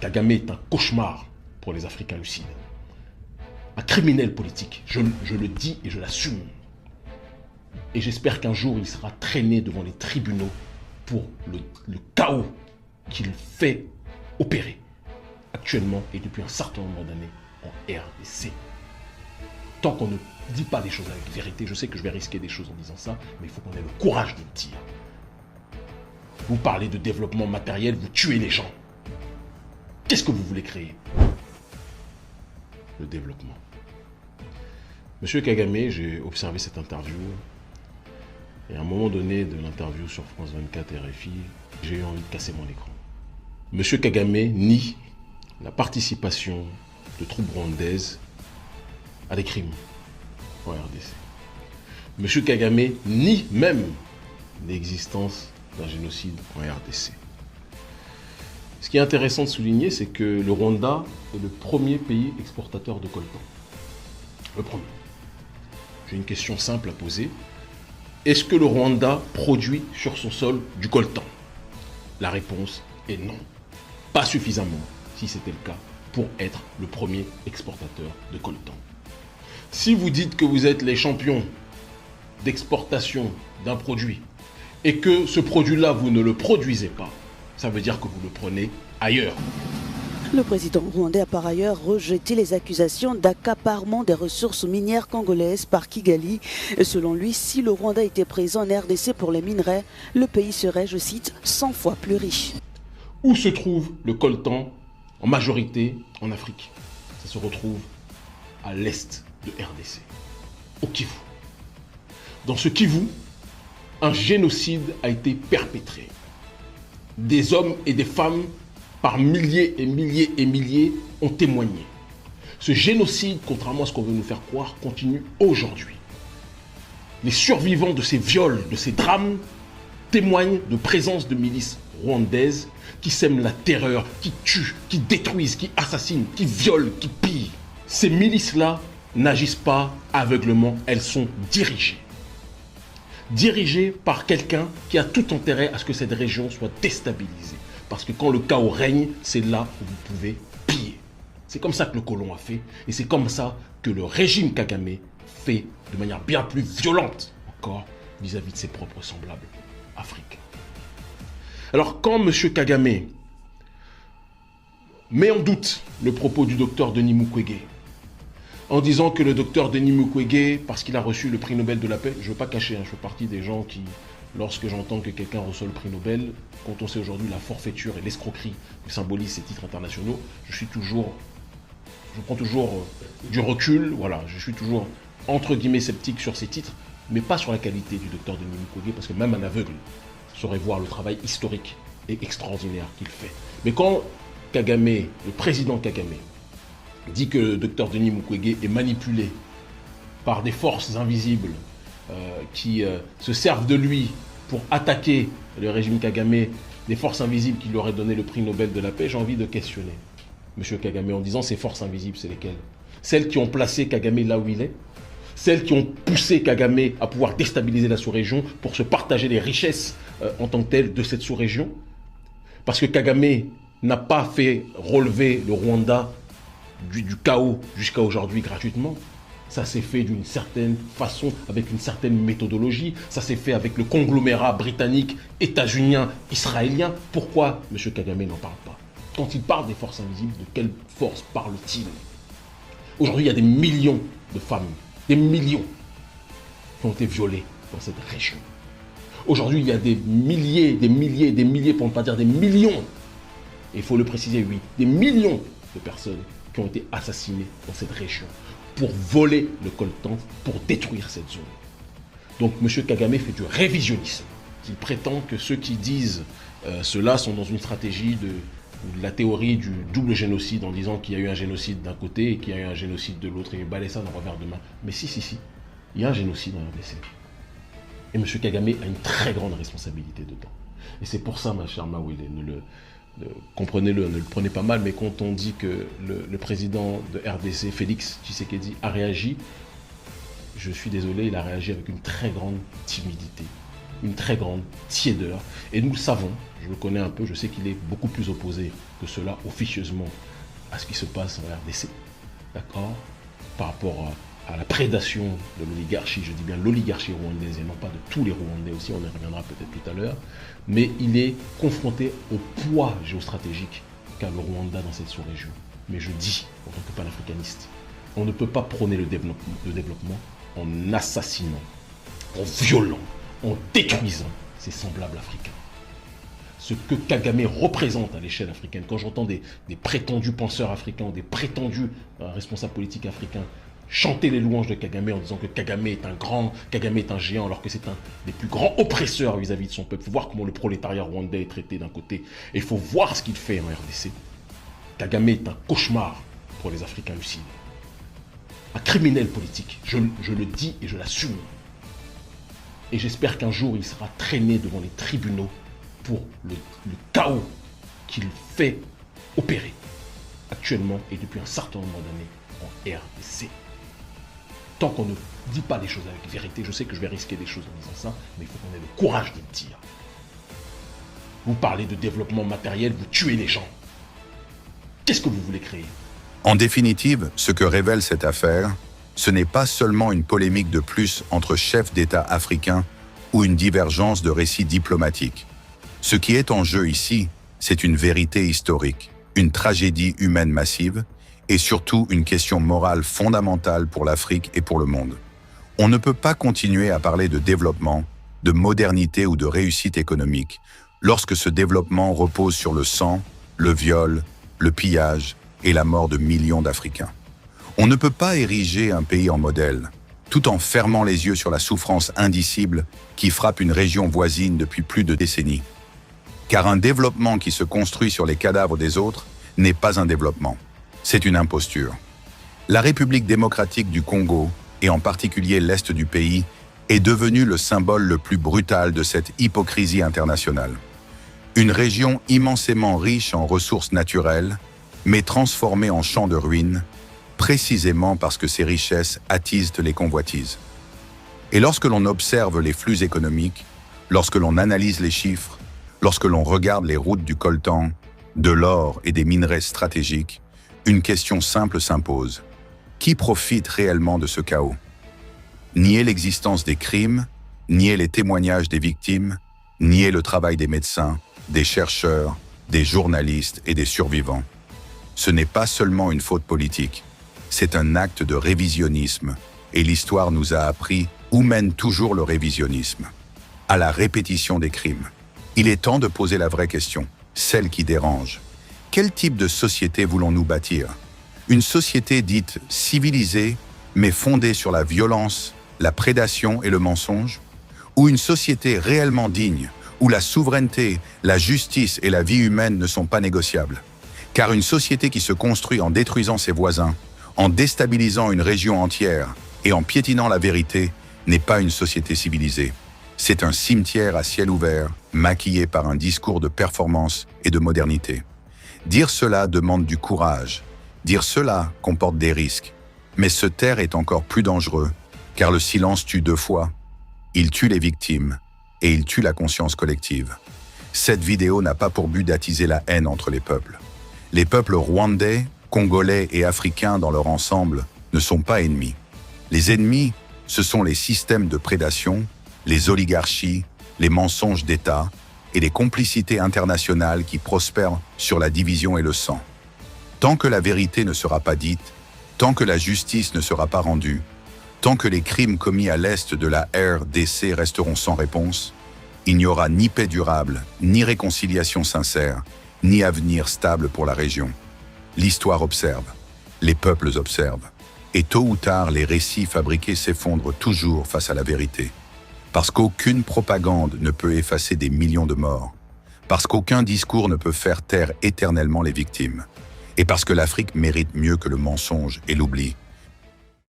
Kagame est un cauchemar pour les Africains lucides. Un criminel politique, je le dis et je l'assume. Et j'espère qu'un jour il sera traîné devant les tribunaux pour le chaos qu'il fait opérer actuellement et depuis un certain nombre d'années en RDC. Tant qu'on ne dit pas les choses avec vérité, je sais que je vais risquer des choses en disant ça, mais il faut qu'on ait le courage de le dire. Vous parlez de développement matériel, vous tuez les gens. Qu'est-ce que vous voulez créer? Le développement. Monsieur Kagame, j'ai observé cette interview. Et à un moment donné de l'interview sur France 24 RFI, j'ai eu envie de casser mon écran. Monsieur Kagame nie la participation de troupes rwandaises à des crimes en RDC. Monsieur Kagame nie même l'existence d'un génocide en RDC. Ce qui est intéressant de souligner, c'est que le Rwanda est le premier pays exportateur de coltan. Le premier. J'ai une question simple à poser. Est-ce que le Rwanda produit sur son sol du coltan? La réponse est non. Pas suffisamment, si c'était le cas, pour être le premier exportateur de coltan. Si vous dites que vous êtes les champions d'exportation d'un produit et que ce produit-là, vous ne le produisez pas, ça veut dire que vous le prenez ailleurs. Le président rwandais a par ailleurs rejeté les accusations d'accaparement des ressources minières congolaises par Kigali. Selon lui, si le Rwanda était présent en RDC pour les minerais, le pays serait, je cite, 100 fois plus riche. Où se trouve le coltan en majorité en Afrique? Ça se retrouve à l'est de RDC, au Kivu. Dans ce Kivu, un génocide a été perpétré. Des hommes et des femmes par milliers et milliers et milliers ont témoigné. Ce génocide, contrairement à ce qu'on veut nous faire croire, continue aujourd'hui. Les survivants de ces viols, de ces drames, témoignent de présence de milices rwandaises qui sèment la terreur, qui tuent, qui détruisent, qui assassinent, qui violent, qui pillent. Ces milices-là n'agissent pas aveuglement, elles sont dirigées. Dirigées par quelqu'un qui a tout intérêt à ce que cette région soit déstabilisée. Parce que quand le chaos règne, c'est là où vous pouvez piller. C'est comme ça que le colon a fait. Et c'est comme ça que le régime Kagame fait de manière bien plus violente encore vis-à-vis de ses propres semblables africains. Alors quand M. Kagame met en doute le propos du docteur Denis Mukwege, en disant que le docteur Denis Mukwege, parce qu'il a reçu le prix Nobel de la paix, je ne veux pas cacher, je fais partie des gens qui, lorsque j'entends que quelqu'un reçoit le prix Nobel, quand on sait aujourd'hui la forfaiture et l'escroquerie que symbolisent ces titres internationaux, je prends toujours du recul, voilà, je suis toujours entre guillemets sceptique sur ces titres, mais pas sur la qualité du docteur Denis Mukwege, parce que même un aveugle saurait voir le travail historique et extraordinaire qu'il fait. Mais quand Kagame, le président Kagame, dit que le docteur Denis Mukwege est manipulé par des forces invisibles qui se servent de lui pour attaquer le régime Kagame, des forces invisibles qui lui auraient donné le prix Nobel de la paix, j'ai envie de questionner M. Kagame en disant ces forces invisibles, c'est lesquelles? Celles qui ont placé Kagame là où il est? Celles qui ont poussé Kagame à pouvoir déstabiliser la sous-région pour se partager les richesses en tant que telles de cette sous-région? Parce que Kagame n'a pas fait relever le Rwanda du chaos jusqu'à aujourd'hui gratuitement. Ça s'est fait d'une certaine façon, avec une certaine méthodologie. Ça s'est fait avec le conglomérat britannique, états-unien, israélien. Pourquoi M. Kagame n'en parle pas? Quand il parle des forces invisibles, de quelle force parle-t-il? Aujourd'hui, il y a des millions de femmes, des millions, qui ont été violées dans cette région. Aujourd'hui, il y a des milliers, pour ne pas dire des millions, et il faut le préciser, oui, des millions de personnes qui ont été assassinées dans cette région pour voler le coltan, pour détruire cette zone. Donc M. Kagame fait du révisionnisme. Il prétend que ceux qui disent cela sont dans une stratégie de la théorie du double génocide en disant qu'il y a eu un génocide d'un côté et qu'il y a eu un génocide de l'autre et il balaye ça d'un revers de main. Mais si, il y a un génocide en RDC. Et M. Kagame a une très grande responsabilité dedans. Et c'est pour ça, ma chère Mawele, comprenez-le, ne le prenez pas mal, mais quand on dit que le président de RDC, Félix Tshisekedi, a réagi, je suis désolé, il a réagi avec une très grande timidité. une très grande tiédeur. Et nous le savons, je le connais un peu, je sais qu'il est beaucoup plus opposé que cela officieusement à ce qui se passe en RDC. D'accord? Par rapport à la prédation de l'oligarchie, je dis bien l'oligarchie rwandaise et non pas de tous les Rwandais aussi, on y reviendra peut-être tout à l'heure, mais il est confronté au poids géostratégique qu'a le Rwanda dans cette sous-région. Mais je dis, en tant que panafricaniste, on ne peut pas prôner le développement en assassinant, en violant, en détruisant ses semblables africains. Ce que Kagame représente à l'échelle africaine, quand j'entends des prétendus penseurs africains, des prétendus responsables politiques africains chanter les louanges de Kagame en disant que Kagame est un grand, Kagame est un géant, alors que c'est un des plus grands oppresseurs vis-à-vis de son peuple. Il faut voir comment le prolétariat rwandais est traité d'un côté, et il faut voir ce qu'il fait en RDC. Kagame est un cauchemar pour les Africains lucides. Un criminel politique, je le dis et je l'assume. Et j'espère qu'un jour il sera traîné devant les tribunaux pour le chaos qu'il fait opérer actuellement et depuis un certain nombre d'années en RDC. Tant qu'on ne dit pas les choses avec vérité, je sais que je vais risquer des choses en disant ça, mais il faut qu'on ait le courage de le dire. Vous parlez de développement matériel, vous tuez les gens. Qu'est-ce que vous voulez créer? En définitive, ce que révèle cette affaire, ce n'est pas seulement une polémique de plus entre chefs d'État africains ou une divergence de récits diplomatiques. Ce qui est en jeu ici, c'est une vérité historique, une tragédie humaine massive et surtout une question morale fondamentale pour l'Afrique et pour le monde. On ne peut pas continuer à parler de développement, de modernité ou de réussite économique lorsque ce développement repose sur le sang, le viol, le pillage et la mort de millions d'Africains. On ne peut pas ériger un pays en modèle, tout en fermant les yeux sur la souffrance indicible qui frappe une région voisine depuis plus de décennies. Car un développement qui se construit sur les cadavres des autres n'est pas un développement, c'est une imposture. La République démocratique du Congo, et en particulier l'Est du pays, est devenue le symbole le plus brutal de cette hypocrisie internationale. Une région immensément riche en ressources naturelles, mais transformée en champ de ruines, précisément parce que ces richesses attisent les convoitises. Et lorsque l'on observe les flux économiques, lorsque l'on analyse les chiffres, lorsque l'on regarde les routes du coltan, de l'or et des minerais stratégiques, une question simple s'impose. Qui profite réellement de ce chaos? Nier l'existence des crimes, nier les témoignages des victimes, nier le travail des médecins, des chercheurs, des journalistes et des survivants. Ce n'est pas seulement une faute politique, c'est un acte de révisionnisme, et l'histoire nous a appris où mène toujours le révisionnisme. À la répétition des crimes. Il est temps de poser la vraie question, celle qui dérange. Quel type de société voulons-nous bâtir? Une société dite civilisée, mais fondée sur la violence, la prédation et le mensonge? Ou une société réellement digne, où la souveraineté, la justice et la vie humaine ne sont pas négociables? Car une société qui se construit en détruisant ses voisins, en déstabilisant une région entière et en piétinant la vérité, n'est pas une société civilisée. C'est un cimetière à ciel ouvert, maquillé par un discours de performance et de modernité. Dire cela demande du courage. Dire cela comporte des risques. Mais se taire est encore plus dangereux, car le silence tue deux fois. Il tue les victimes et il tue la conscience collective. Cette vidéo n'a pas pour but d'attiser la haine entre les peuples. Les peuples rwandais, congolais et africains dans leur ensemble ne sont pas ennemis. Les ennemis, ce sont les systèmes de prédation, les oligarchies, les mensonges d'État et les complicités internationales qui prospèrent sur la division et le sang. Tant que la vérité ne sera pas dite, tant que la justice ne sera pas rendue, tant que les crimes commis à l'est de la RDC resteront sans réponse, il n'y aura ni paix durable, ni réconciliation sincère, ni avenir stable pour la région. L'histoire observe, les peuples observent, et tôt ou tard, les récits fabriqués s'effondrent toujours face à la vérité. Parce qu'aucune propagande ne peut effacer des millions de morts, parce qu'aucun discours ne peut faire taire éternellement les victimes, et parce que l'Afrique mérite mieux que le mensonge et l'oubli.